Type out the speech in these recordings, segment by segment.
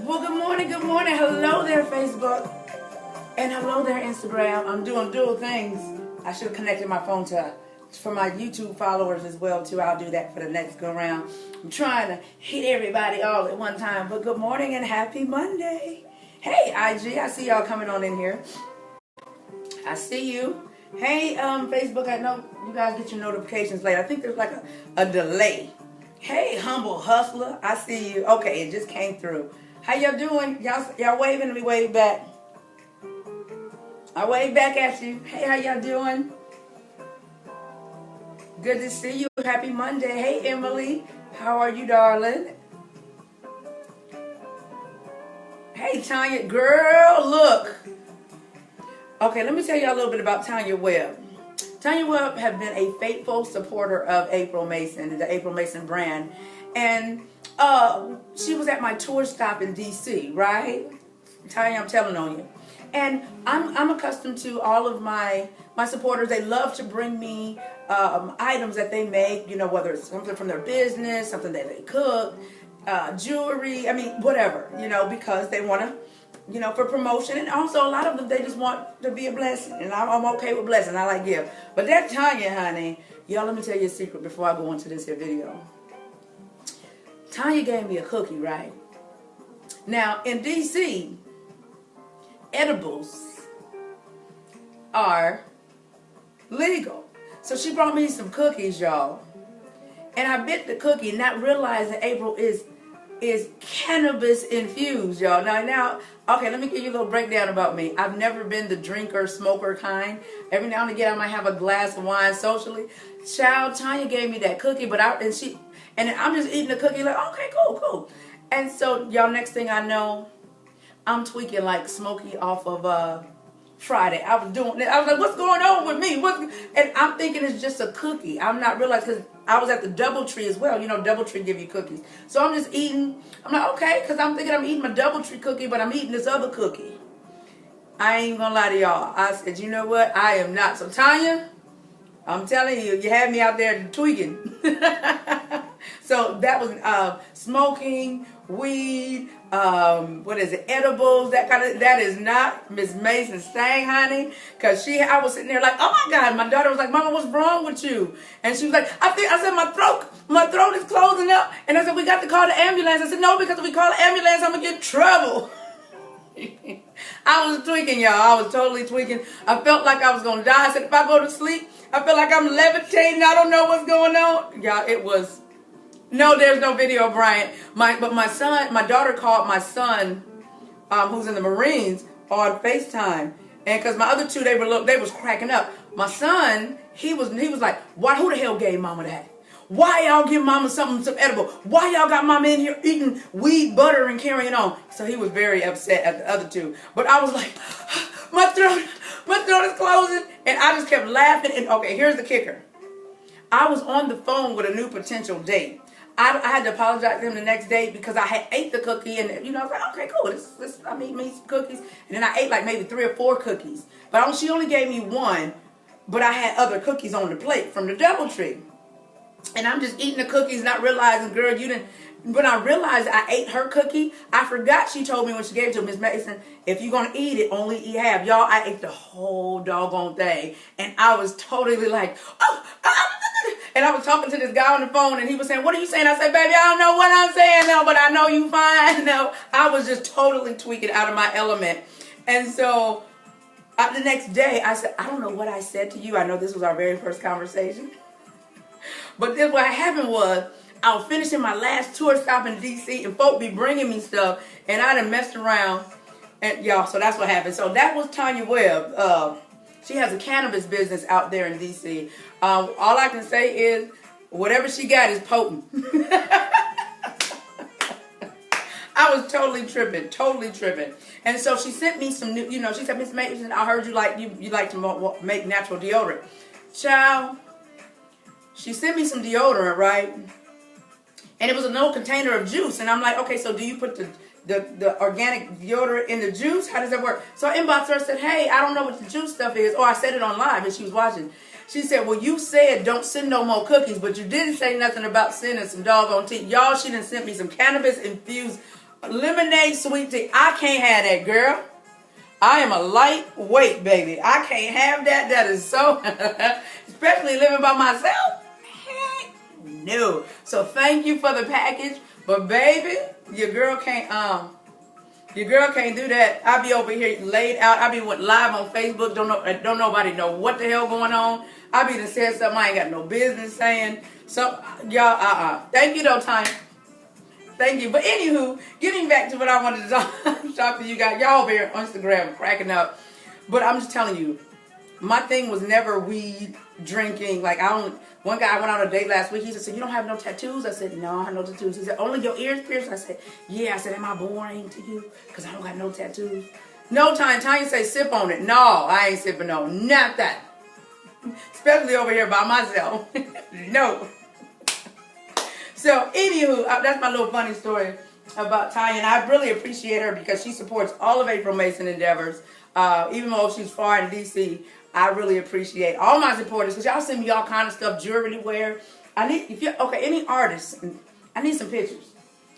Well, good morning, good morning. Hello there, Facebook. And hello there, Instagram. I'm doing dual things. I should have connected my phone for my YouTube followers as well, too. I'll do that for the next go round. I'm trying to hit everybody all at one time. But good morning and happy Monday. Hey, IG, I see y'all coming on in here. I see you. Hey, Facebook, I know you guys get your notifications late. I think there's like a delay. Hey, humble hustler, I see you. Okay, it just came through. How y'all doing? Y'all waving? Let me wave back. I wave back at you. Hey, how y'all doing? Good to see you. Happy Monday. Hey, Emily. How are you, darling? Hey, Tanya. Girl, look. Okay, let me tell you a little bit about Tanya Webb. Tanya Webb has been a faithful supporter of April Mason, the April Mason brand. And she was at my tour stop in D.C., right? Tanya, I'm telling on you. And I'm accustomed to all of my supporters. They love to bring me items that they make, you know, whether it's something from their business, something that they cook, jewelry, I mean, whatever, you know, because they want to, you know, for promotion. And also a lot of them, they just want to be a blessing. And I'm okay with blessing. I like give. But that Tanya, honey, y'all, let me tell you a secret before I go into this here video. Tanya gave me a cookie, right? Now, in D.C., edibles are legal. So she brought me some cookies, y'all. And I bit the cookie, not realizing April is cannabis infused, y'all. Now, okay, let me give you a little breakdown about me. I've never been the drinker, smoker kind. Every now and again, I might have a glass of wine socially. Child, Tanya gave me that cookie, and I'm just eating the cookie like, okay, cool. And so, y'all, next thing I know, I'm tweaking like Smokey off of Friday. I was like, what's going on with me? And I'm thinking it's just a cookie. I'm not realizing, because I was at the DoubleTree as well. You know, DoubleTree give you cookies. So I'm just eating. I'm like, okay, because I'm thinking I'm eating my DoubleTree cookie, but I'm eating this other cookie. I ain't gonna lie to y'all. I said, you know what? I am not. So Tanya, I'm telling you, you had me out there tweaking. So that was smoking, weed, edibles, that is not Miss Mason's thing, honey. Cause I was sitting there like, oh my God, my daughter was like, Mama, what's wrong with you? And she was like, I said, my throat is closing up. And I said, we got to call the ambulance. I said, no, because if we call the ambulance, I'm gonna get in trouble. I was tweaking, y'all. I was totally tweaking. I felt like I was gonna die. I said, if I go to sleep, I feel like I'm levitating. I don't know what's going on. Y'all, it was. No, there's no video, Brian. But my daughter called my son, who's in the Marines, on FaceTime, and because my other two, they was cracking up. My son, he was like, who the hell gave Mama that? Why y'all give Mama some edible? Why y'all got Mama in here eating weed, butter, and carrying on? So he was very upset at the other two. But I was like, my throat is closing, and I just kept laughing. And okay, here's the kicker. I was on the phone with a new potential date. I had to apologize to him the next day because I had ate the cookie, and you know, I was like, okay, cool. I'm eating me some cookies, and then I ate like maybe 3 or 4 cookies. But she only gave me one, but I had other cookies on the plate from the DoubleTree, and I'm just eating the cookies, not realizing, girl, you didn't. When I realized I ate her cookie, I forgot she told me when she gave it to Miss Mason, if you're gonna eat it, only eat half. Y'all, I ate the whole doggone thing, and I was totally like, and I was talking to this guy on the phone, and he was saying, what are you saying? I said, baby, I don't know what I'm saying, no, but I know you fine. No, I was just totally tweaking out of my element. And so the next day, I said, I don't know what I said to you. I know this was our very first conversation. But then what happened was, I was finishing my last tour stop in D.C., and folk be bringing me stuff, and I done messed around. And y'all, so that's what happened. So that was Tanya Webb. She has a cannabis business out there in D.C. All I can say is, whatever she got is potent. I was totally tripping. And so she sent me some new, she said, Miss Mason, I heard you like to make natural deodorant. Child, she sent me some deodorant, right? And it was a little container of juice. And I'm like, okay, so do you put the organic deodorant in the juice? How does that work? So I inboxed her, said, hey, I don't know what the juice stuff is. Or I said it on live and she was watching. She said, well, you said don't send no more cookies, but you didn't say nothing about sending some doggone tea. Y'all, she done sent me some cannabis-infused Lemonade sweet tea. I can't have that, girl. I am a lightweight, baby. I can't have that. That is so, especially living by myself. Heck no. So thank you for the package, but baby, your girl can't do that. I be over here laid out. I be went live on Facebook. Don't nobody know what the hell going on. I be done said something I ain't got no business saying. So y'all, Thank you though, Tanya. Thank you. But anywho, getting back to what I wanted to talk to you guys. Y'all over here on Instagram cracking up. But I'm just telling you, my thing was never weed, drinking. Like one guy I went on a date last week. He said, "You don't have no tattoos?" I said, "No, I have no tattoos." He said, "Only your ears pierced?" I said, "Yeah." I said, "Am I boring to you? Because I don't got no tattoos." No, Tanya say sip on it. No, I ain't sipping on not that. Especially over here by myself. No. So, anywho, that's my little funny story about Tanya. And I really appreciate her because she supports all of Affirmation endeavors. Even though she's far in D.C., I really appreciate all my supporters because y'all send me all kind of stuff, jewelry to wear. Any artists, I need some pictures.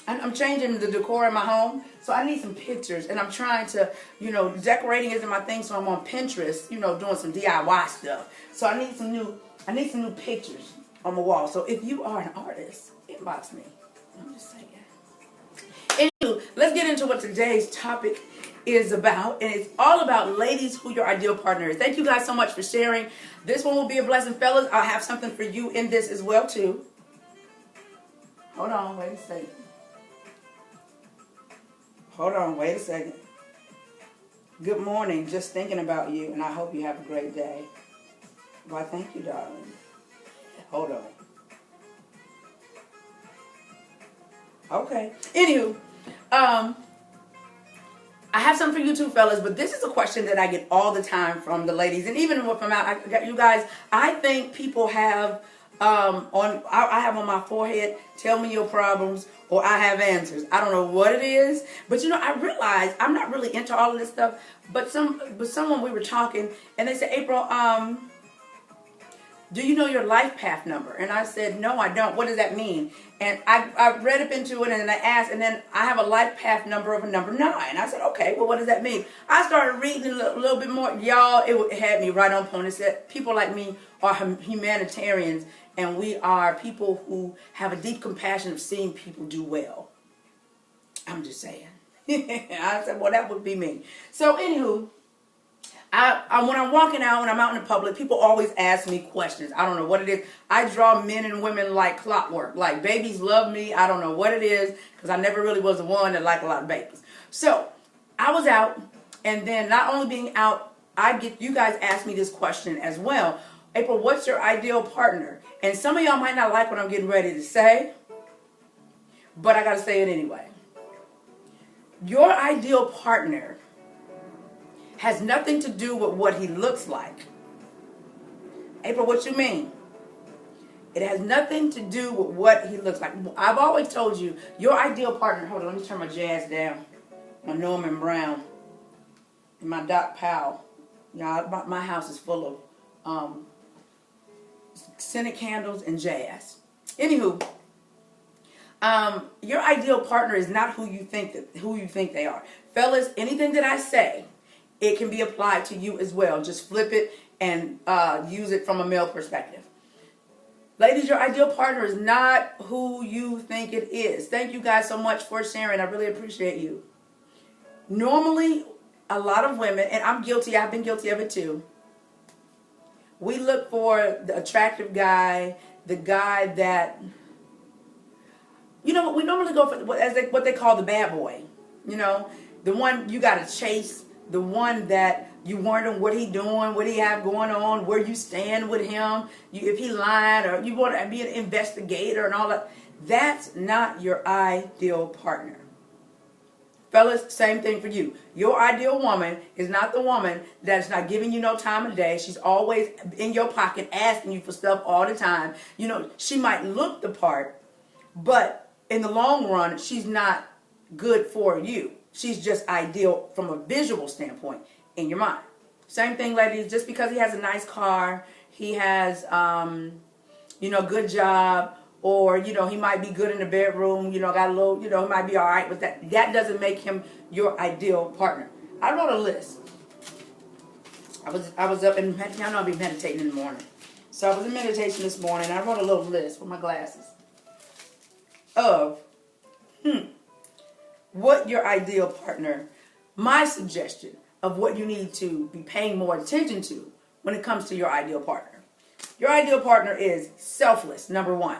I'm changing the decor in my home, so I need some pictures. And I'm trying to, decorating isn't my thing, so I'm on Pinterest, doing some DIY stuff. So I need some new pictures on my wall. So if you are an artist, inbox me. I'm just saying. Anywho, let's get into what today's topic is about. And it's all about ladies who your ideal partner is. Thank you guys so much for sharing. This one will be a blessing, fellas. I'll have something for you in this as well, too. Hold on, wait a second. Good morning. Just thinking about you, and I hope you have a great day. Why, thank you, darling. Hold on. Okay. Anywho, I have something for you too, fellas, but this is a question that I get all the time from the ladies, and even from you guys. I think people have I have on my forehead, "Tell me your problems," or "I have answers." I don't know what it is, but I realize I'm not really into all of this stuff. But someone we were talking, and they said, "April, do you know your life path number?" And I said, "No, I don't. What does that mean?" And I read up into it, and then I asked, and then I have a life path number of a number 9. I said, "Okay, well, what does that mean?" I started reading a little bit more. Y'all, it had me right on point. It said people like me are humanitarians, and we are people who have a deep compassion of seeing people do well. I'm just saying. I said, well, that would be me. So, anywho, when I'm walking out, when I'm out in the public, people always ask me questions. I don't know what it is. I draw men and women like clockwork. Like babies love me. I don't know what it is because I never really was the one that liked a lot of babies. So I was out, and then not only being out, you guys ask me this question as well. April, what's your ideal partner? And some of y'all might not like what I'm getting ready to say, but I got to say it anyway. Your ideal partner has nothing to do with what he looks like. April, what you mean? It has nothing to do with what he looks like. I've always told you, your ideal partner, hold on, let me turn my jazz down. My Norman Brown and my Doc Powell. My house is full of scented candles and jazz. Anywho, your ideal partner is not who you think they are. Fellas, anything that I say, it can be applied to you as well. Just flip it and use it from a male perspective. Ladies, your ideal partner is not who you think it is. Thank you guys so much for sharing. I really appreciate you. Normally, a lot of women, and I'm guilty, I've been guilty of it too, we look for the attractive guy, the guy that, we normally go for what they call the bad boy. The one you got to chase, the one that you wonder what he doing, what he have going on, where you stand with him, if he lied, or you want to be an investigator and all that. That's not your ideal partner. Fellas, same thing for you. Your ideal woman is not the woman that's not giving you no time of day. She's always in your pocket asking you for stuff all the time. She might look the part, but in the long run, she's not good for you. She's just ideal from a visual standpoint in your mind. Same thing, ladies. Just because he has a nice car, he has, good job, or, he might be good in the bedroom, got a little, he might be all right with that. That doesn't make him your ideal partner. I wrote a list. I was up and y'all know I'll be meditating in the morning. So I was in meditation this morning. I wrote a little list with my glasses of what your ideal partner, my suggestion of what you need to be paying more attention to when it comes to your ideal partner. Your ideal partner is selfless, number one.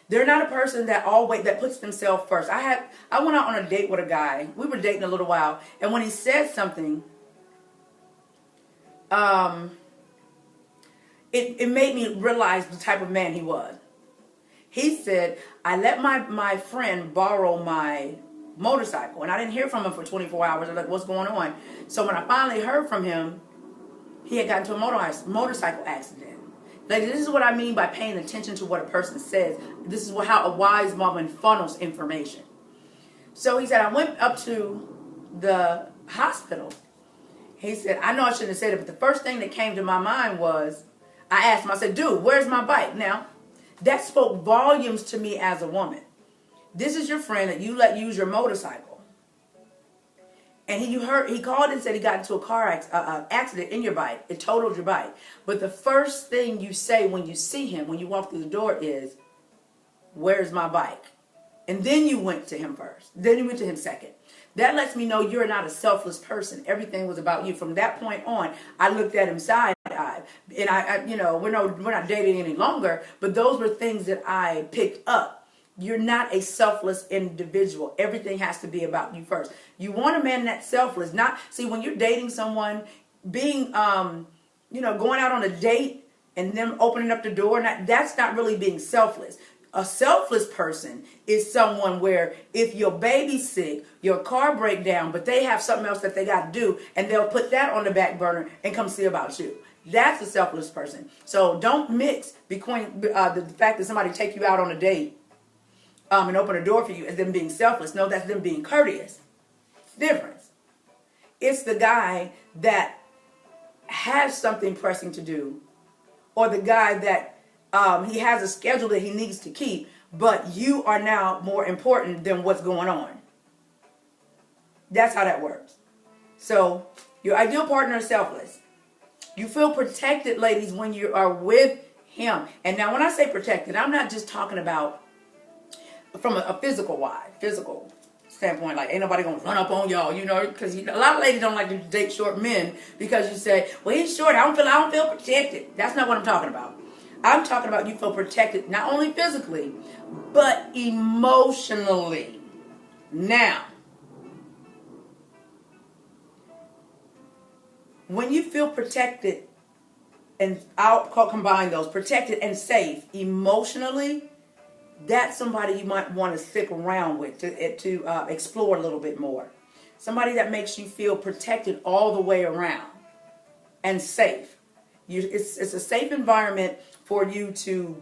They're not a person that puts themselves first. I went out on a date with a guy. We were dating a little while, and when he said something, it made me realize the type of man he was. He said, I let my friend borrow my motorcycle, and I didn't hear from him for 24 hours. I was like, what's going on? So when I finally heard from him, he had gotten into a motorcycle accident. Like, this is what I mean by paying attention to what a person says. This is how a wise woman funnels information. So he said, I went up to the hospital. He said, I know I shouldn't have said it, but the first thing that came to my mind was, I asked him, I said, dude, where's my bike? Now, that spoke volumes to me as a woman. This is your friend that you let use your motorcycle. And he called and said he got into a car accident in your bike. It totaled your bike. But the first thing you say when you see him, when you walk through the door is, where's my bike? And then you went to him first. Then you went to him second. That lets me know you're not a selfless person. Everything was about you. From that point on, I looked at him side-eyed. And we're not dating any longer, but those were things that I picked up. You're not a selfless individual. Everything has to be about you first. You want a man that's selfless. When you're dating someone, being, going out on a date and them opening up the door, that's not really being selfless. A selfless person is someone where if your baby's sick, your car break down, but they have something else that they got to do, and they'll put that on the back burner and come see about you. That's a selfless person. So don't mix between the fact that somebody take you out on a date and open a door for you as them being selfless. No, that's them being courteous. It's difference. It's the guy that has something pressing to do, or the guy that he has a schedule that he needs to keep, but you are now more important than what's going on. That's how that works. So your ideal partner is selfless. You feel protected, ladies, when you are with him. And now when I say protected, I'm not just talking about from a physical standpoint, like ain't nobody gonna run up on y'all, because a lot of ladies don't like to date short men because you say, well, he's short, I don't feel protected. That's not what I'm talking about. I'm talking about you feel protected not only physically, but emotionally. Now, when you feel protected, and I'll combine those, protected and safe emotionally, that's somebody you might want to stick around with to explore a little bit more. Somebody that makes you feel protected all the way around and safe. It's a safe environment for you to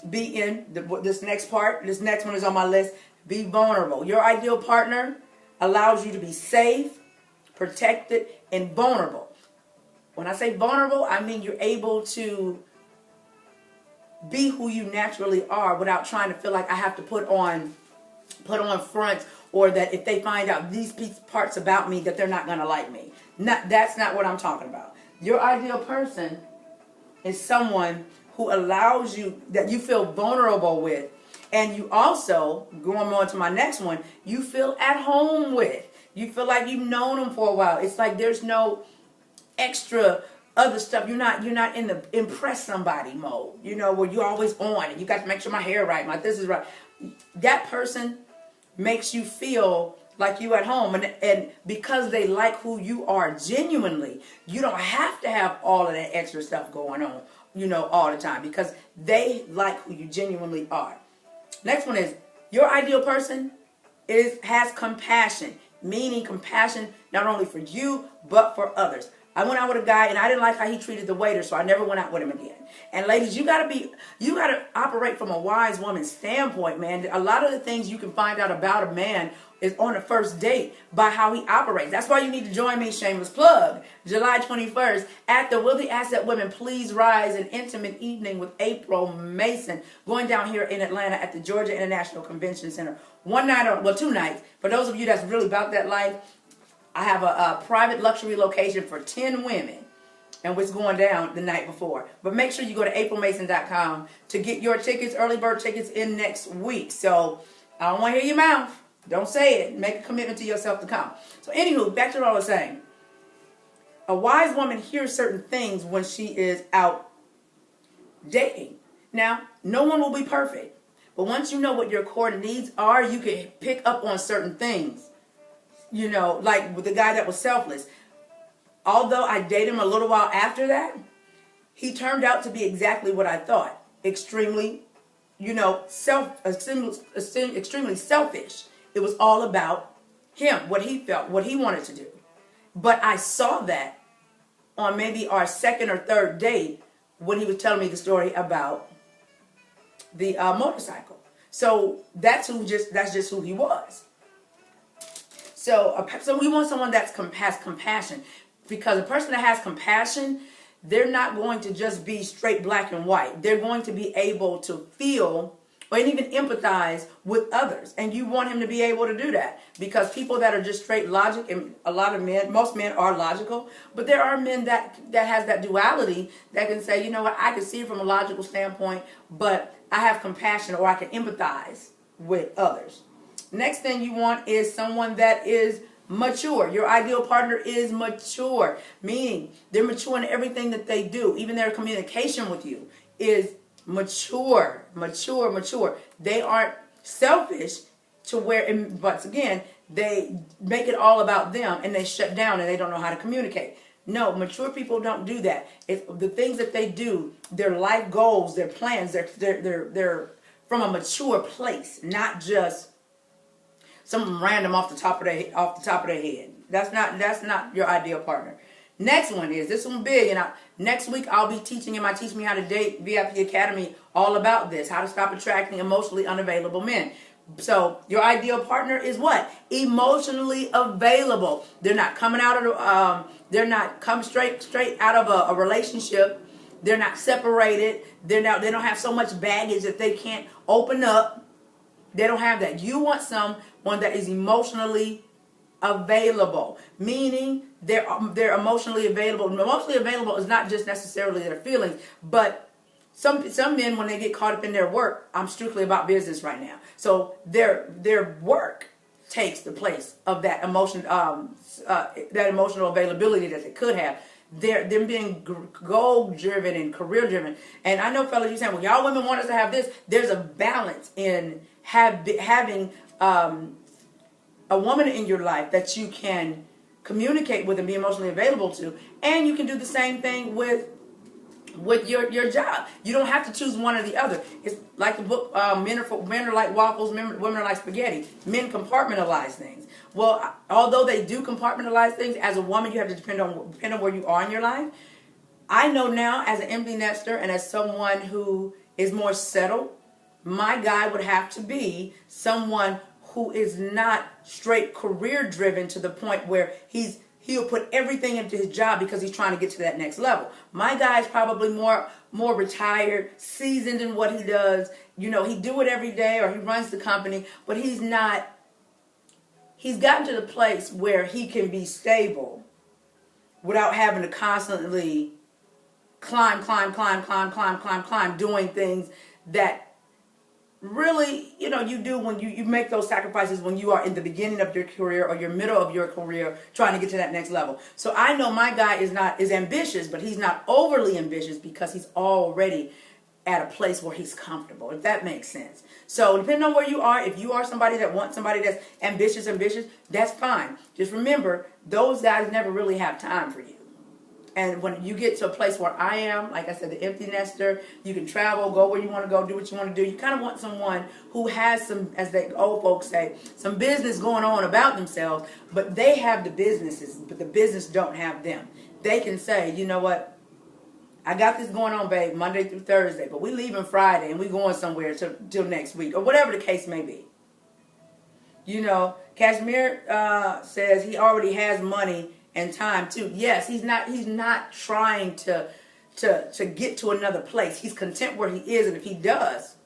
be in. This next one is on my list. Be vulnerable. Your ideal partner allows you to be safe, protected, and vulnerable. When I say vulnerable, I mean you're able to be who you naturally are without trying to feel like I have to put on fronts, or that if they find out these parts about me that they're not going to like me. That's not what I'm talking about. Your ideal person is someone who allows you, that you feel vulnerable with, and you also, going on to my next one, you feel at home with. You feel like you've known them for a while. It's like there's no extra other stuff. You're not in the impress somebody mode, where you're always on and you got to make sure my hair right, this is right. That person makes you feel like you at home, and because they like who you are genuinely, you don't have to have all of that extra stuff going on, all the time, because they like who you genuinely are. Next one is your ideal person has compassion, meaning compassion not only for you but for others. I went out with a guy and I didn't like how he treated the waiter, so I never went out with him again. And ladies, you gotta operate from a wise woman's standpoint, man. A lot of the things you can find out about a man is on the first date by how he operates. That's why you need to join me, shameless plug, July 21st at the Will the Asset Women Please Rise, an intimate evening with April Mason, going down here in Atlanta at the Georgia International Convention Center. 2 nights. For those of you that's really about that life, I have a private luxury location for 10 women, and what's going down the night before. But make sure you go to aprilmason.com to get your tickets, early bird tickets, in next week. So I don't want to hear your mouth. Don't say it. Make a commitment to yourself to come. So anywho, back to what I was saying. A wise woman hears certain things when she is out dating. Now, no one will be perfect. But once you know what your core needs are, you can pick up on certain things. You know, like with the guy that was selfless. Although I dated him a little while after that, he turned out to be exactly what I thought. Extremely, extremely selfish. It was all about him, what he felt, what he wanted to do. But I saw that on maybe our second or third date when he was telling me the story about the motorcycle. So that's just who he was. So we want someone that has compassion, because a person that has compassion, they're not going to just be straight black and white. They're going to be able to feel or even empathize with others. And you want him to be able to do that, because people that are just straight logic, and a lot of men, most men are logical, but there are men that has that duality that can say, you know what, I can see it from a logical standpoint, but I have compassion, or I can empathize with others. Next thing you want is someone that is mature. Your ideal partner is mature, meaning they're mature in everything that they do. Even their communication with you is mature. They aren't selfish to where, but again, they make it all about them and they shut down and they don't know how to communicate. No, mature people don't do that. It's the things that they do, their life goals, their plans, they're from a mature place, not just something random off the top of their head. That's not your ideal partner. Next one is, this one big, and next week I'll be teaching in my Teach Me How to Date VIP Academy all about this, how to stop attracting emotionally unavailable men. So your ideal partner is what? Emotionally available. They're not coming out of they're not come straight out of a relationship. They're not separated. They don't have so much baggage that they can't open up. They don't have that. You want someone that is emotionally available, meaning they're emotionally available. Emotionally available is not just necessarily their feelings, but some men, when they get caught up in their work, I'm strictly about business right now. So their work takes the place of that that emotional availability that they could have. Them being goal driven and career driven. And I know, fellas, you're saying, well, y'all women want us to have this. There's a balance in having a woman in your life that you can communicate with and be emotionally available to, and you can do the same thing with your job. You don't have to choose one or the other. It's like the book, men are like waffles, women are like spaghetti. Men compartmentalize things. Well, although they do compartmentalize things, as a woman you have to depend on where you are in your life. I know now, as an empty nester and as someone who is more settled, my guy would have to be someone who is not straight career driven to the point where he'll put everything into his job because he's trying to get to that next level. My guy is probably more retired, seasoned in what he does. You know, he do it every day, or he runs the company, but he's gotten to the place where he can be stable without having to constantly climb, doing things that really, you do when you make those sacrifices when you are in the beginning of your career or your middle of your career trying to get to that next level. So I know my guy is ambitious, but he's not overly ambitious because he's already at a place where he's comfortable, if that makes sense. So depending on where you are, if you are somebody that wants somebody that's ambitious, that's fine. Just remember, those guys never really have time for you. And when you get to a place where I am, like I said, the empty nester, you can travel, go where you want to go, do what you want to do. You kind of want someone who has some, as the old folks say, some business going on about themselves, but they have the businesses, but the business don't have them. they can say, you know what, I got this going on, babe, Monday through Thursday, but we leaving Friday and we going somewhere till next week, or whatever the case may be. You know, Kashmir says he already has money and time too. Yes, he's not trying to get to another place. He's content where he is, and if he does,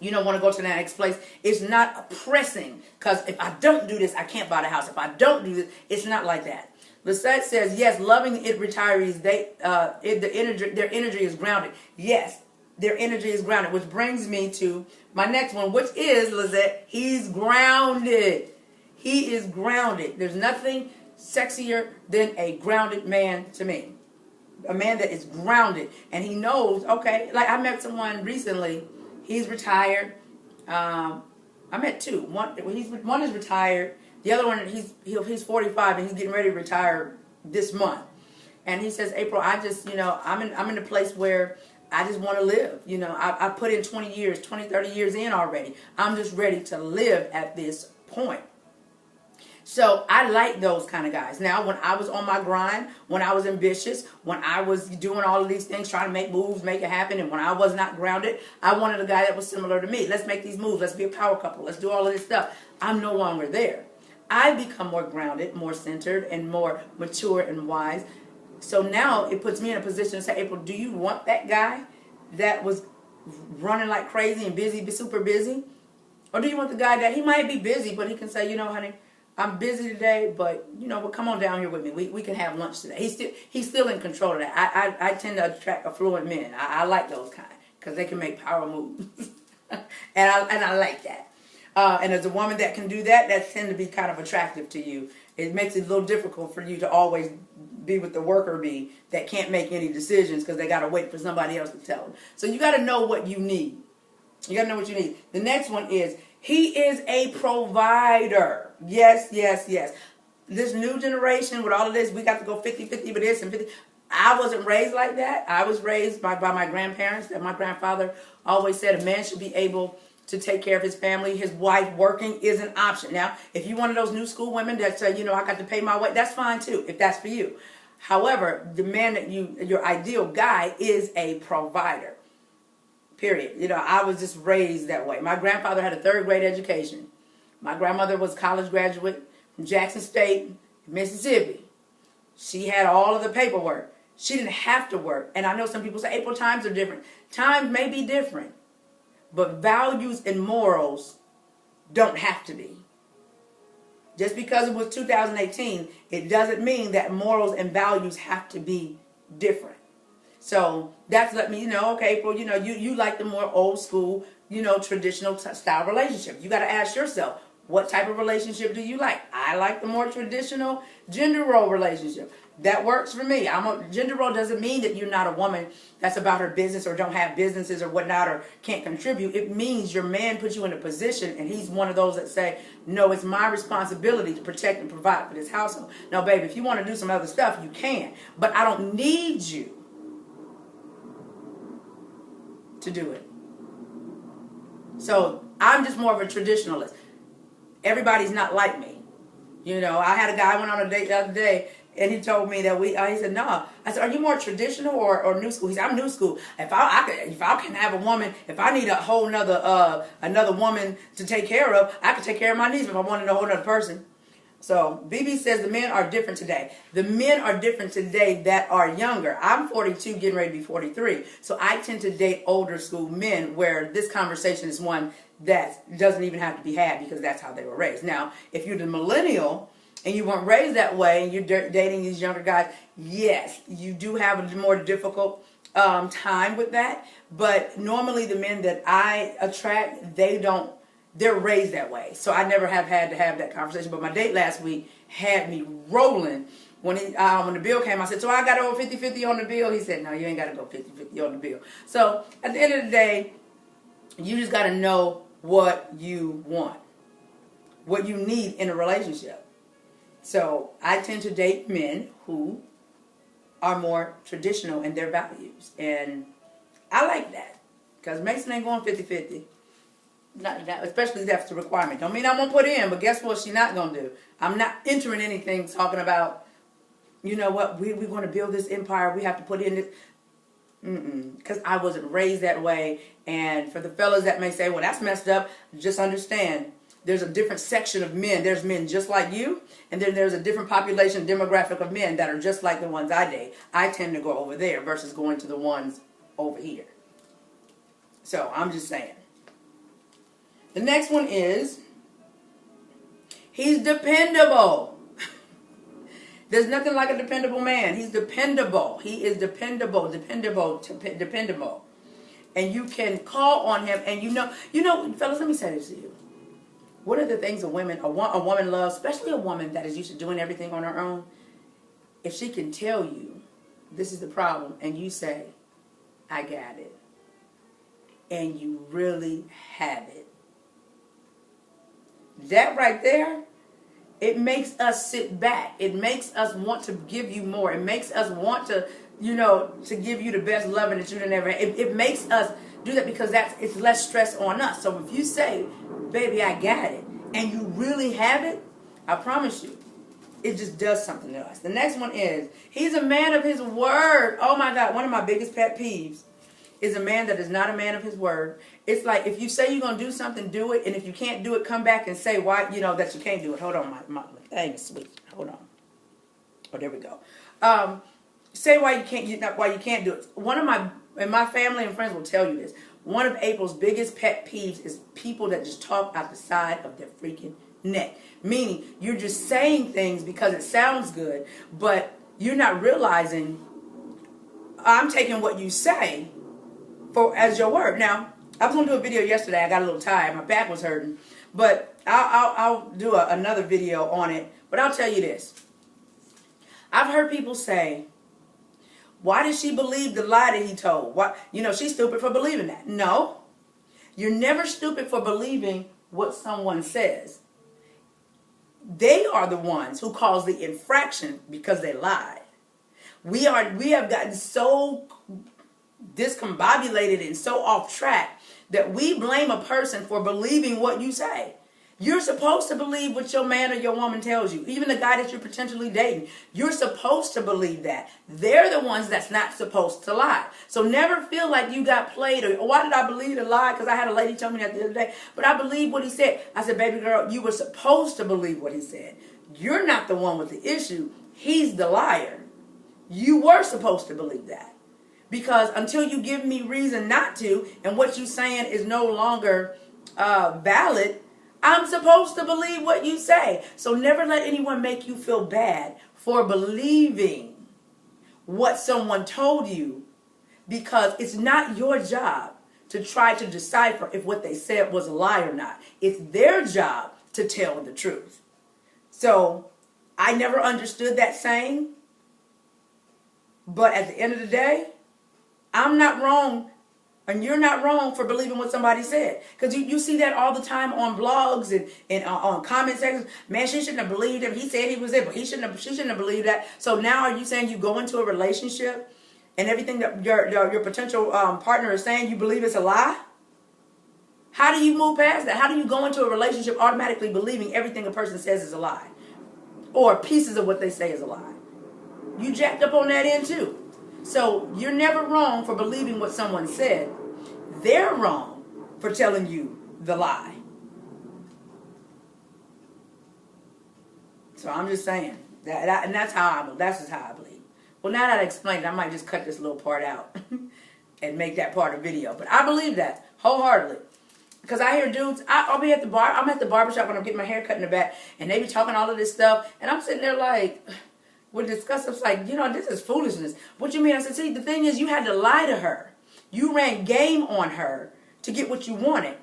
you don't want to go to the next place. It's not pressing, because if I don't do this, I can't buy the house. If I don't do this, it's not like that. Lisette says, yes, loving it retirees, their energy is grounded. Yes, their energy is grounded, which brings me to my next one, which is, Lisette, he's grounded. He is grounded. There's nothing sexier than a grounded man to me. A man that is grounded, and he knows, okay, like I met someone recently. He's retired. I met two. One is retired. The other one, he's 45 and he's getting ready to retire this month. And he says, April, I just, I'm in a place where I just want to live. I put in 20 years, 20, 30 years in already. I'm just ready to live at this point. So I like those kind of guys. Now, when I was on my grind, when I was ambitious, when I was doing all of these things, trying to make moves, make it happen, and when I was not grounded, I wanted a guy that was similar to me. Let's make these moves. Let's be a power couple. Let's do all of this stuff. I'm no longer there. I've become more grounded, more centered, and more mature and wise. So now it puts me in a position to say, April, do you want that guy that was running like crazy and busy, super busy? Or do you want the guy that he might be busy, but he can say, honey, I'm busy today, but well, come on down here with me. We can have lunch today. He's still in control of that. I tend to attract affluent men. I like those kind because they can make power moves, and I like that. And as a woman that can do that, that tends to be kind of attractive to you. It makes it a little difficult for you to always be with the worker bee that can't make any decisions because they got to wait for somebody else to tell them. So you got to know what you need. You got to know what you need. The next one is, he is a provider. Yes, yes, yes. This new generation with all of this, we got to go 50-50 with this and 50. I wasn't raised like that. I was raised by my grandparents. That my grandfather always said a man should be able to take care of his family. His wife working is an option. Now, if you're one of those new school women that say, I got to pay my way, that's fine too, if that's for you. However, the man that your ideal guy is a provider. Period. I was just raised that way. My grandfather had a 3rd grade education. My grandmother was a college graduate from Jackson State, Mississippi. She had all of the paperwork. She didn't have to work. And I know some people say, April, times are different. Times may be different, but values and morals don't have to be. Just because it was 2018, it doesn't mean that morals and values have to be different. So that's let me know, okay, April, you like the more old school, traditional style relationship. You got to ask yourself, what type of relationship do you like? I like the more traditional gender role relationship. That works for me. Gender role doesn't mean that you're not a woman that's about her business or don't have businesses or whatnot or can't contribute. It means your man puts you in a position and he's one of those that say, no, it's my responsibility to protect and provide for this household. Now, baby, if you want to do some other stuff, you can. But I don't need you to do it. So I'm just more of a traditionalist. Everybody's not like me. I had a guy I went on a date the other day, and he told me that he said, no. I said, are you more traditional or new school? He said, I'm new school. If I can have a woman, if I need a whole another woman to take care of, I can take care of my needs if I wanted a whole other person. So BB says the men are different today. The men are different today that are younger. I'm 42, getting ready to be 43. So I tend to date older school men where this conversation is one that doesn't even have to be had because that's how they were raised. Now, if you're the millennial and you weren't raised that way and you're dating these younger guys, yes, you do have a more difficult time with that. But normally the men that I attract, they're raised that way. So I never have had to have that conversation. But my date last week had me rolling. When the bill came, I said, so I got to go 50-50 on the bill? He said, no, you ain't got to go 50-50 on the bill. So at the end of the day, you just got to know what you want, what you need in a relationship. So I tend to date men who are more traditional in their values. And I like that because Mason ain't going 50-50. Especially if that's the requirement. Don't mean I won't put in, but guess what she's not going to do? I'm not entering anything talking about you know what, we're going to build this empire. We have to put in this. Because I wasn't raised that way. And for the fellas that may say, well, that's messed up, just understand there's a different section of men. There's men just like you, and then there's a different population demographic of men that are just like the ones I date. I tend to go over there versus going to the ones over here. So I'm just saying. The next one is, he's dependable. There's nothing like a dependable man. He's dependable. He is dependable. And you can call on him, and you know, fellas, let me say this to you. One of the things a woman loves, especially a woman that is used to doing everything on her own, if she can tell you, this is the problem, and you say, I got it, and you really have it. That right there, it makes us sit back. It makes us want to give you more. It makes us want to, to give you the best loving that you've ever had. It makes us do that because it's less stress on us. So if you say, baby, I got it, and you really have it, I promise you, it just does something to us. The next one is, he's a man of his word. Oh my God, one of my biggest pet peeves is a man that is not a man of his word. It's like, if you say you're going to do something, do it. And if you can't do it, come back and say why, that you can't do it. Hold on, my thing is sweet. Hold on. Oh, there we go. Say why you can't do it. And my family and friends will tell you this. One of April's biggest pet peeves is people that just talk out the side of their freaking neck. Meaning, you're just saying things because it sounds good, but you're not realizing, I'm taking what you say as your word. Now, I was going to do a video yesterday. I got a little tired. My back was hurting. But I'll do another video on it. But I'll tell you this. I've heard people say, why did she believe the lie that he told? She's stupid for believing that. No. You're never stupid for believing what someone says. They are the ones who cause the infraction because they lied. We have gotten so discombobulated and so off track that we blame a person for believing what you say. You're supposed to believe what your man or your woman tells you. Even the guy that you're potentially dating. You're supposed to believe that. They're the ones that's not supposed to lie. So never feel like you got played. Or why did I believe the lie? Because I had a lady tell me that the other day. But I believe what he said. I said, baby girl, you were supposed to believe what he said. You're not the one with the issue. He's the liar. You were supposed to believe that. Because until you give me reason not to, and what you're saying is no longer valid, I'm supposed to believe what you say. So never let anyone make you feel bad for believing what someone told you, because it's not your job to try to decipher if what they said was a lie or not. It's their job to tell the truth. So I never understood that saying. But at the end of the day, I'm not wrong, and you're not wrong for believing what somebody said. Because you see that all the time on blogs and on comment sections. Man, she shouldn't have believed him. He said he was it, but she shouldn't have believed that. So now are you saying you go into a relationship and everything that your potential partner is saying, you believe it's a lie? How do you move past that? How do you go into a relationship automatically believing everything a person says is a lie? Or pieces of what they say is a lie? You jacked up on that end too. So you're never wrong for believing what someone said. They're wrong for telling you the lie. So I'm just saying that, and that's just how I believe. Well, now that I explained it, I might just cut this little part out and make that part of video. But I believe that wholeheartedly. Because I hear dudes, I'll be at the bar, I'm at the barbershop when I'm getting my hair cut in the back, and they be talking all of this stuff, and I'm sitting there like, with disgust, it's like, this is foolishness. What you mean? I said, see, the thing is, you had to lie to her. You ran game on her to get what you wanted.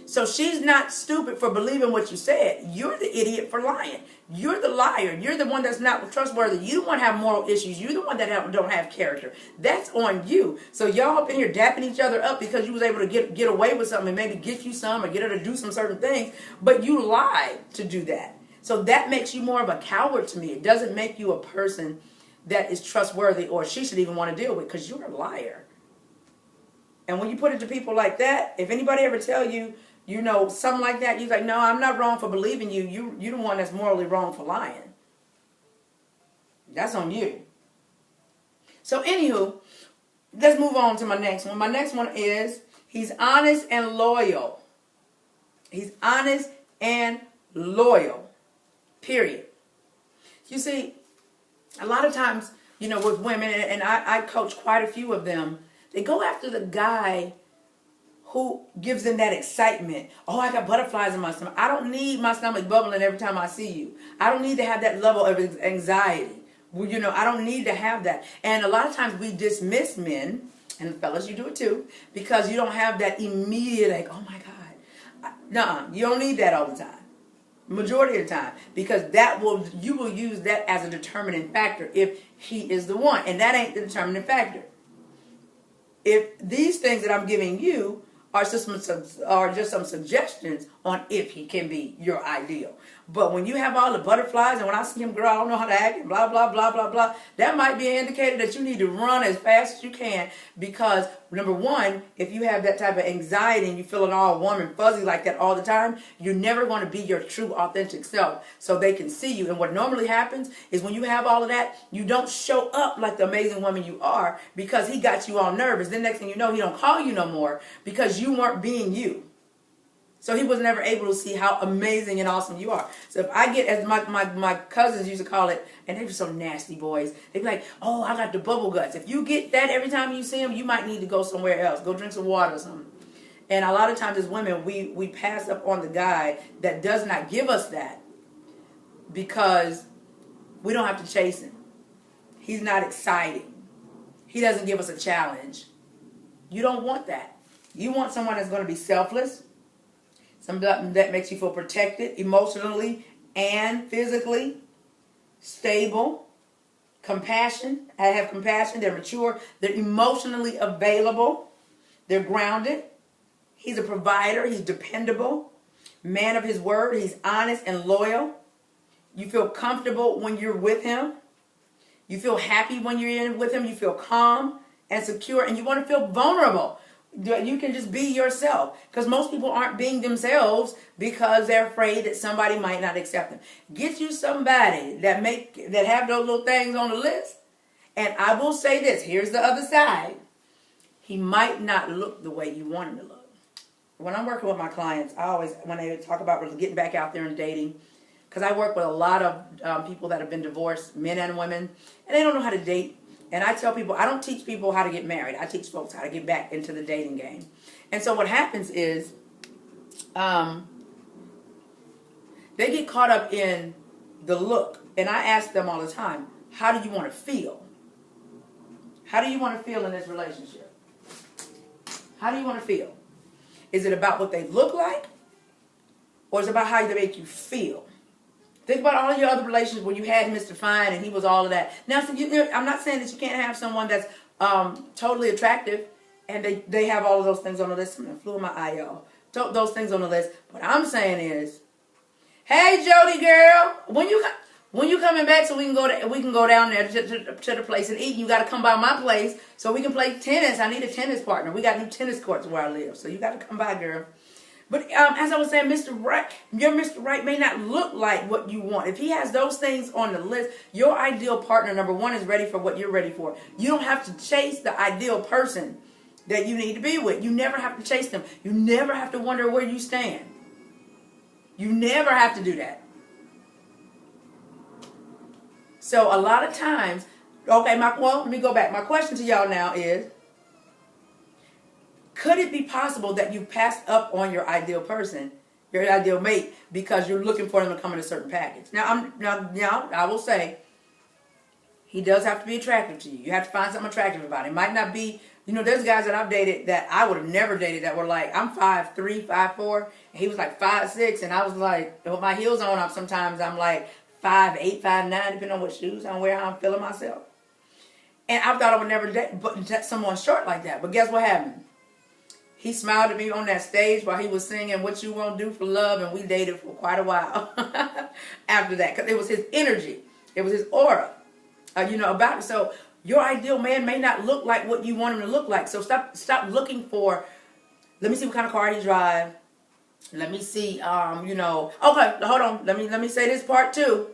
So she's not stupid for believing what you said. You're the idiot for lying. You're the liar. You're the one that's not trustworthy. You the one have moral issues. You're the one that don't have character. That's on you. So y'all up in here dapping each other up because you was able to get away with something and maybe get you some or get her to do some certain things. But you lied to do that. So that makes you more of a coward to me. It doesn't make you a person that is trustworthy or she should even want to deal with, because you're a liar. And when you put it to people like that, if anybody ever tell you, something like that, you're like, no, I'm not wrong for believing you. You're the one that's morally wrong for lying. That's on you. So anywho, let's move on to my next one. My next one is he's honest and loyal. He's honest and loyal. Period. You see, a lot of times, with women, and I coach quite a few of them, they go after the guy who gives them that excitement. Oh, I got butterflies in my stomach. I don't need my stomach bubbling every time I see you. I don't need to have that level of anxiety. I don't need to have that. And a lot of times we dismiss men, and fellas, you do it too, because you don't have that immediate, like, oh my God. Nuh-uh. You don't need that all the time. Majority of the time. Because you will use that as a determining factor if he is the one. And that ain't the determining factor. If these things that I'm giving you are just some suggestions on if he can be your ideal. But when you have all the butterflies, and when I see him, girl, I don't know how to act, and blah, blah, blah, blah, blah, that might be an indicator that you need to run as fast as you can. Because, number one, if you have that type of anxiety and you feeling all warm and fuzzy like that all the time, you're never going to be your true, authentic self so they can see you. And what normally happens is when you have all of that, you don't show up like the amazing woman you are because he got you all nervous. Then next thing you know, he don't call you no more because you weren't being you. So he was never able to see how amazing and awesome you are. So if I get, as my cousins used to call it, and they were so nasty boys, they'd be like, oh, I got the bubble guts. If you get that every time you see him, you might need to go somewhere else. Go drink some water or something. And a lot of times as women, we pass up on the guy that does not give us that because we don't have to chase him. He's not exciting. He doesn't give us a challenge. You don't want that. You want someone that's going to be selfless, something that makes you feel protected emotionally and physically, stable, compassion. I have compassion. They're mature. They're emotionally available. They're grounded. He's a provider. He's dependable. Man of his word. He's honest and loyal. You feel comfortable when you're with him. You feel happy when you're in with him. You feel calm and secure, and you want to feel vulnerable. You can just be yourself, because most people aren't being themselves because they're afraid that somebody might not accept them. Get you somebody that have those little things on the list, and I will say this, here's the other side. He might not look the way you want him to look. When I'm working with my clients, I always, when they talk about getting back out there and dating, because I work with a lot of people that have been divorced, men and women, and they don't know how to date. And I tell people, I don't teach people how to get married. I teach folks how to get back into the dating game. And so what happens is they get caught up in the look. And I ask them all the time, how do you want to feel? How do you want to feel in this relationship? How do you want to feel? Is it about what they look like? Or is it about how they make you feel? Think about all your other relationships where you had Mr. Fine and he was all of that. Now, so I'm not saying that you can't have someone that's totally attractive and they have all of those things on the list. Something flew in my eye, y'all. Those things on the list. What I'm saying is, hey, Jody girl, when you coming back so we can go down there to the place and eat? You got to come by my place so we can play tennis. I need a tennis partner. We got new tennis courts where I live, so you got to come by, girl. But as I was saying, Mr. Right, your Mr. Right may not look like what you want. If he has those things on the list, your ideal partner, number one, is ready for what you're ready for. You don't have to chase the ideal person that you need to be with. You never have to chase them. You never have to wonder where you stand. You never have to do that. So a lot of times, okay, let me go back. My question to y'all now is, could it be possible that you passed up on your ideal person, your ideal mate, because you're looking for them to come in a certain package? Now, I will say, he does have to be attractive to you. You have to find something attractive about him. It might not be, there's guys that I've dated that I would have never dated that were like, I'm 5'3", 5'4", and he was like 5'6", and I was like, with my heels on, sometimes I'm like 5'8", 5'9", depending on what shoes I'm wearing, how I'm feeling myself. And I thought I would never date someone short like that. But guess what happened? He smiled at me on that stage while he was singing What You Won't Do for Love, and we dated for quite a while after that, because it was his energy. It was his aura, about it. So your ideal man may not look like what you want him to look like. So stop looking for, let me see what kind of car he drives. Let me see, okay, hold on. Let me say this part too.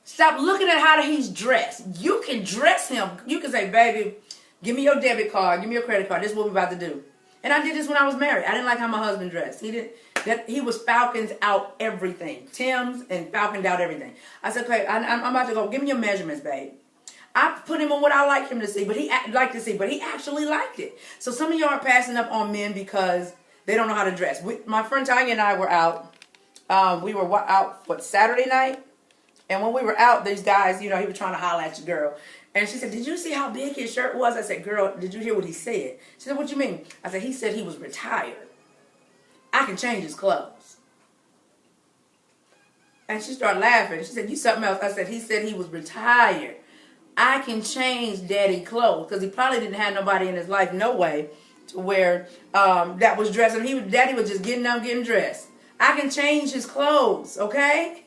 Stop looking at how he's dressed. You can dress him. You can say, baby, give me your debit card. Give me your credit card. This is what we're about to do. And I did this when I was married. I didn't like how my husband dressed. He was Falcons out everything. Tim's and Falconed out everything. I said, okay, I'm about to go. Give me your measurements, babe. I put him on what I like him to see, but he actually liked it. So some of y'all are passing up on men because they don't know how to dress. My friend Tanya and I were out. We were out for Saturday night. And when we were out, these guys, he was trying to holler at your girl. And she said, did you see how big his shirt was? I said, girl, did you hear what he said? She said, what you mean? I said, he said he was retired. I can change his clothes. And she started laughing. She said, you something else. I said, he said he was retired. I can change daddy clothes. Because he probably didn't have nobody in his life, no way, to where that was dressed. And daddy was just getting up, getting dressed. I can change his clothes, okay?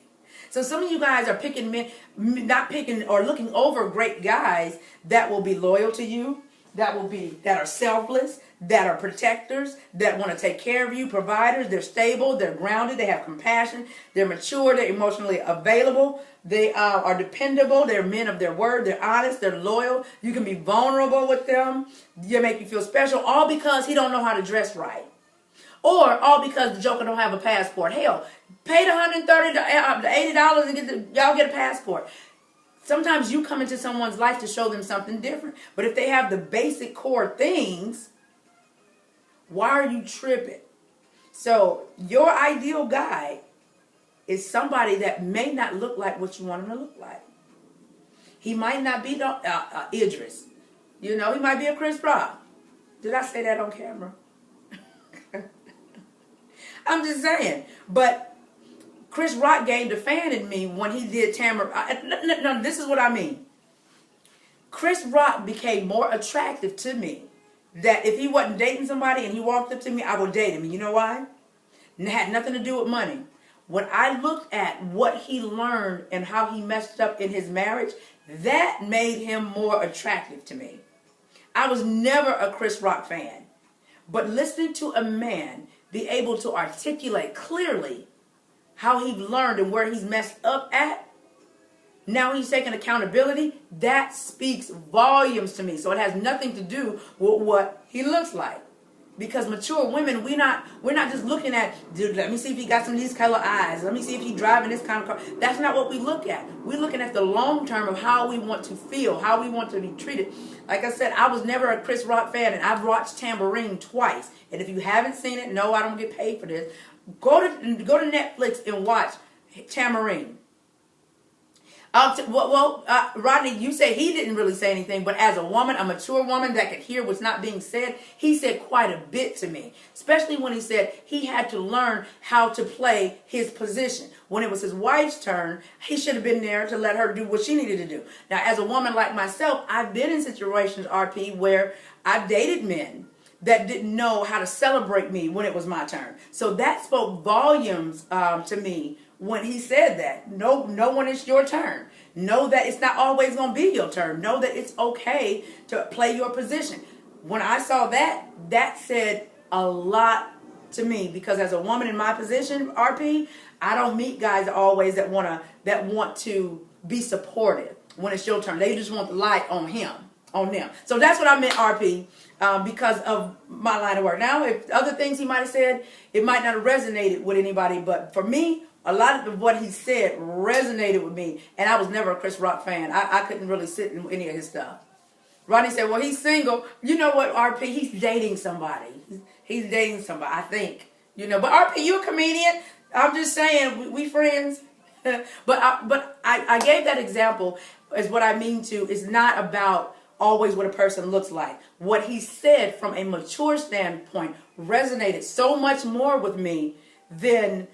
So some of you guys are picking men, not picking or looking over great guys that will be loyal to you, that are selfless, that are protectors, that want to take care of you, providers. They're stable, they're grounded, they have compassion, they're mature, they're emotionally available, they are dependable, they're men of their word, they're honest, they're loyal. You can be vulnerable with them. They make you feel special, all because he don't know how to dress right. Or all because the joker don't have a passport. Hell, pay the $130 to $80 and y'all get a passport. Sometimes you come into someone's life to show them something different. But if they have the basic core things, why are you tripping? So your ideal guy is somebody that may not look like what you want him to look like. He might not be Idris. He might be a Chris Rock. Did I say that on camera? I'm just saying. But Chris Rock gained a fan in me when he did Tamara. No, this is what I mean. Chris Rock became more attractive to me. That if he wasn't dating somebody and he walked up to me, I would date him. And you know why? It had nothing to do with money. When I looked at what he learned and how he messed up in his marriage, that made him more attractive to me. I was never a Chris Rock fan. But listening to a man be able to articulate clearly how he learned and where he's messed up at, now he's taking accountability, that speaks volumes to me. So it has nothing to do with what he looks like. Because mature women, we're not just looking at, dude, let me see if he got some of these color eyes. Let me see if he's driving this kind of car. That's not what we look at. We're looking at the long term of how we want to feel, how we want to be treated. Like I said, I was never a Chris Rock fan, and I've watched Tambourine twice. And if you haven't seen it, no, I don't get paid for this. Go to Netflix and watch Tambourine. Rodney, you say he didn't really say anything, but as a woman, a mature woman that could hear what's not being said, he said quite a bit to me. Especially when he said he had to learn how to play his position. When it was his wife's turn, he should have been there to let her do what she needed to do. Now, as a woman like myself, I've been in situations, RP, where I've dated men that didn't know how to celebrate me when it was my turn. So that spoke volumes to me. When he said that, no, when it's your turn. Know that it's not always going to be your turn. Know that it's okay to play your position. When I saw that, that said a lot to me, because as a woman in my position, RP, I don't meet guys always that want to be supportive when it's your turn. They just want the light on them. So that's what I meant, RP, because of my line of work. Now, if other things he might have said, it might not have resonated with anybody, but for me, a lot of what he said resonated with me, and I was never a Chris Rock fan. I couldn't really sit in any of his stuff. Rodney said, well, he's single. You know what, RP? He's dating somebody. He's dating somebody, I think. But RP, you a comedian. I'm just saying, we friends. but I gave that example as what I mean to is not about always what a person looks like. What he said from a mature standpoint resonated so much more with me than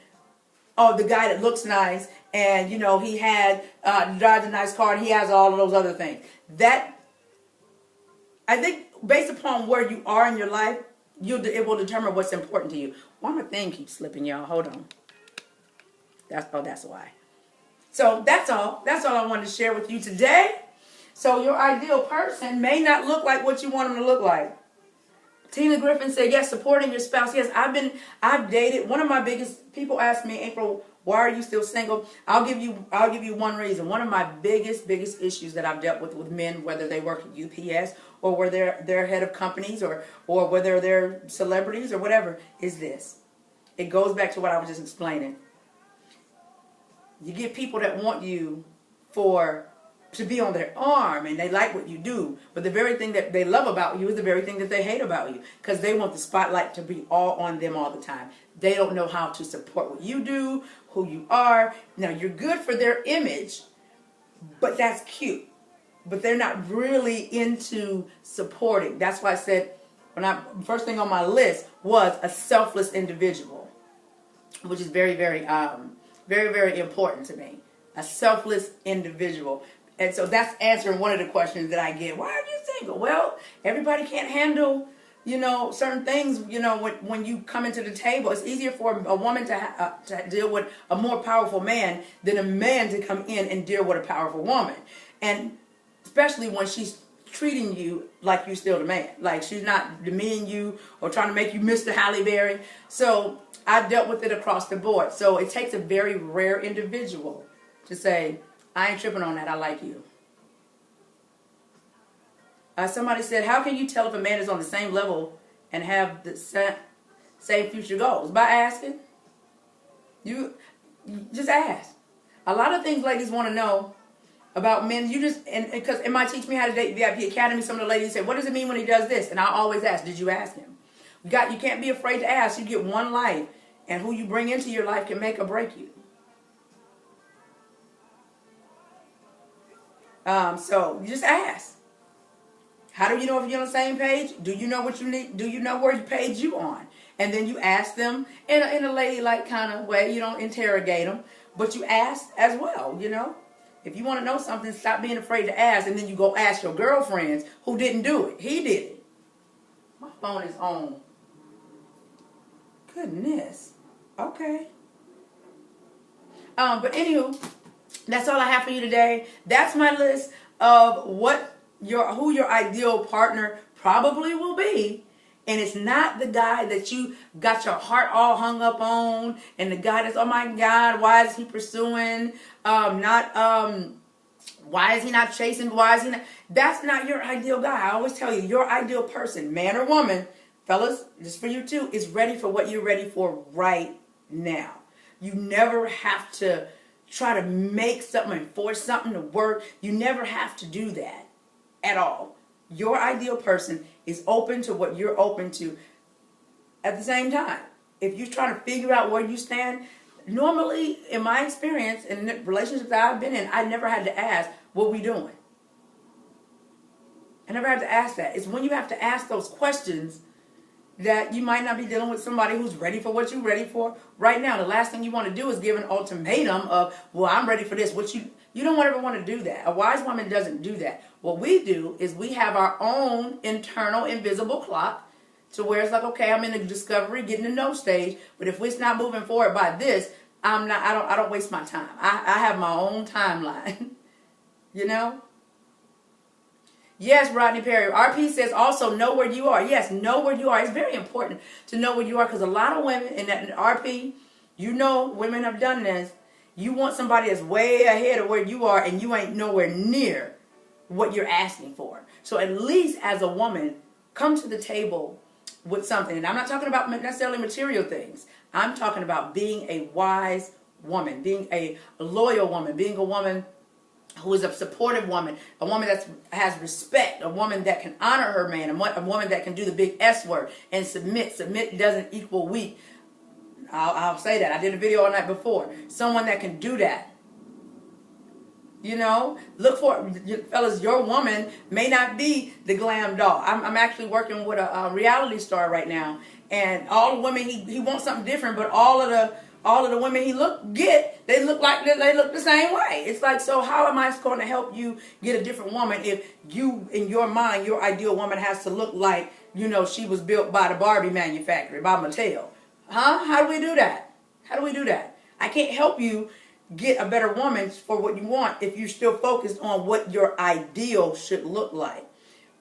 the guy that looks nice and, he drives a nice car and he has all of those other things. That, I think, based upon where you are in your life, it will determine what's important to you. Why my thing keeps slipping, y'all? Hold on. That's why. So that's all. That's all I wanted to share with you today. So your ideal person may not look like what you want them to look like. Tina Griffin said, yes, supporting your spouse. Yes, I've dated. One of my biggest, people ask me, April, Why are you still single? I'll give you one reason. One of my biggest issues that I've dealt with men, whether they work at UPS or whether they're head of companies or whether they're celebrities or whatever, is this. It goes back to what I was just explaining. You get people that want you to be on their arm, and they like what you do, but the very thing that they love about you is the very thing that they hate about you, because they want the spotlight to be all on them all the time. They don't know how to support what you do, who you are. Now, you're good for their image, but that's cute, but they're not really into supporting. That's why I said, first thing on my list was a selfless individual, which is very, very important to me. A selfless individual. And so that's answering one of the questions that I get. Why are you single? Well, everybody can't handle, certain things, when you come into the table. It's easier for a woman to deal with a more powerful man than a man to come in and deal with a powerful woman. And especially when she's treating you like you're still the man. Like she's not demeaning you or trying to make you Mr. Halle Berry. So I dealt with it across the board. So it takes a very rare individual to say, I ain't tripping on that, I like you. Somebody said, how can you tell if a man is on the same level and have the same future goals? By asking. You just ask. A lot of things ladies want to know about men. Because it might teach me how to date VIP Academy. Some of the ladies say, what does it mean when he does this? And I always ask, did you ask him? You can't be afraid to ask. You get one life, and who you bring into your life can make or break you. So you just ask. How do you know if you're on the same page? Do you know what you need? Do you know where page you on? And then you ask them in a ladylike kind of way. You don't interrogate them, but you ask as well. If you want to know something, stop being afraid to ask, and then you go ask your girlfriends who didn't do it. He did it. My phone is on. Goodness. Okay. But anywho, that's all I have for you today. That's my list of who your ideal partner probably will be. And it's not the guy that you got your heart all hung up on, and the guy that's, oh my God, why is he pursuing? Why is he not chasing? Why is he not? That's not your ideal guy. I always tell you, your ideal person, man or woman, fellas, just for you too, is ready for what you're ready for right now. You never have to try to make something and force something to work. You never have to do that at all. Your ideal person is open to what you're open to at the same time. If you're trying to figure out where you stand, normally, in my experience, in the relationships that I've been in, I never had to ask, what we doing? I never had to ask that. It's when you have to ask those questions that you might not be dealing with somebody who's ready for what you're ready for right now. The last thing you want to do is give an ultimatum of, well, I'm ready for this. You don't ever want to do that. A wise woman doesn't do that. What we do is we have our own internal invisible clock to where it's like, okay, I'm in the discovery, getting to know stage, but if it's not moving forward by this, I don't waste my time. I have my own timeline. Yes, Rodney Perry. RP says also know where you are. Yes, know where you are. It's very important to know where you are, because a lot of women, in RP, women have done this. You want somebody that's way ahead of where you are, and you ain't nowhere near what you're asking for. So at least as a woman, come to the table with something. And I'm not talking about necessarily material things. I'm talking about being a wise woman, being a loyal woman, being a woman who is a supportive woman, a woman that has respect, a woman that can honor her man, a woman that can do the big S word and submit. Submit doesn't equal weak. I'll say that. I did a video on that before. Someone that can do that. Look for, fellas, your woman may not be the glam doll. I'm actually working with a reality star right now, and all the women, he wants something different, but all of the women they look the same way. It's like, so how am I going to help you get a different woman if you, in your mind, your ideal woman has to look like, she was built by the Barbie manufacturer, by Mattel? How do we do that? I can't help you get a better woman for what you want if you're still focused on what your ideal should look like.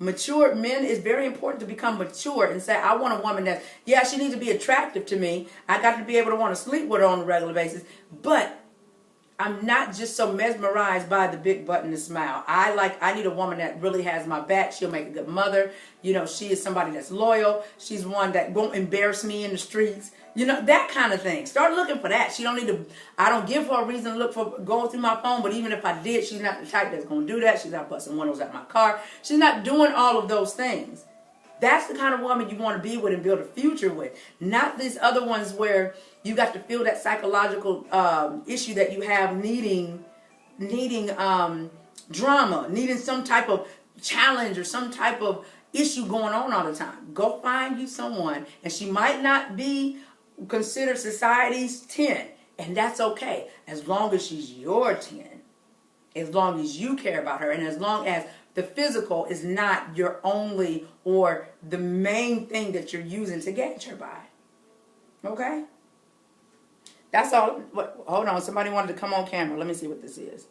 mature men, it's very important to become mature and say, I want a woman that, yeah, she needs to be attractive to me. I got to be able to want to sleep with her on a regular basis. But I'm not just so mesmerized by the big butt and the smile. I need a woman that really has my back. She'll make a good mother. You know, she is somebody that's loyal. She's one that won't embarrass me in the streets. You know, that kind of thing. Start looking for that. She don't need to, I don't give her a reason to look for going through my phone, but even if I did, she's not the type that's going to do that. She's not busting windows out my car. She's not doing all of those things. That's the kind of woman you want to be with and build a future with. Not these other ones where you got to feel that psychological issue that you have needing drama, needing some type of challenge or some type of issue going on all the time. Go find you someone, and she might not be considered society's 10, and that's okay, as long as she's your 10, as long as you care about her, and as long as the physical is not your only or the main thing that you're using to gauge her by. Okay? That's all. Hold on, somebody wanted to come on camera. Let me see what this is.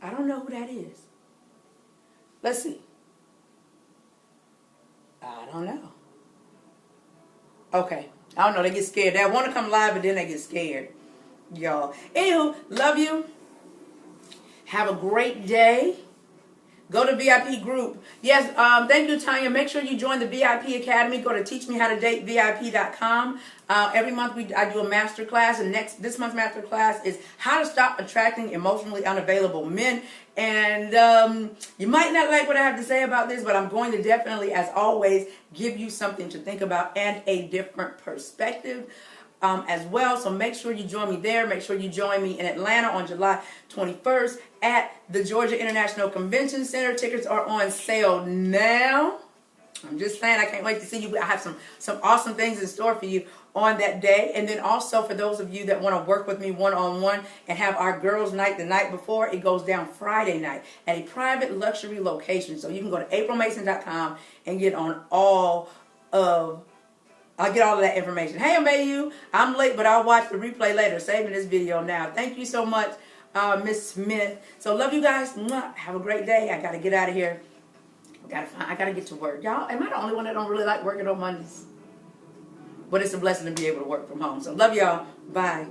I don't know who that is. Let's see. I don't know. Okay. I don't know. They get scared. They want to come live, but then they get scared. Y'all. Anywho, love you. Have a great day. Go to VIP group. Yes, thank you, Tanya. Make sure you join the VIP Academy. Go to teachmehotodatevip.com. Every month I do a masterclass, and this month's masterclass is how to stop attracting emotionally unavailable men. And you might not like what I have to say about this, but I'm going to definitely, as always, give you something to think about and a different perspective as well. So make sure you join me there. Make sure you join me in Atlanta on July 21st at the Georgia International Convention Center. Tickets are on sale now. I'm just saying, I can't wait to see you. I have some awesome things in store for you on that day. And then also for those of you that want to work with me one-on-one and have our girls' night the night before, it goes down Friday night at a private luxury location. So you can go to aprilmason.com and get on I'll get all of that information. Hey, Amayu, I'm late, but I'll watch the replay later. Saving this video now. Thank you so much, Miss Smith. So love you guys. Mwah. Have a great day. I got to get out of here. I got to get to work. Y'all, am I the only one that don't really like working on Mondays? But it's a blessing to be able to work from home. So love y'all. Bye.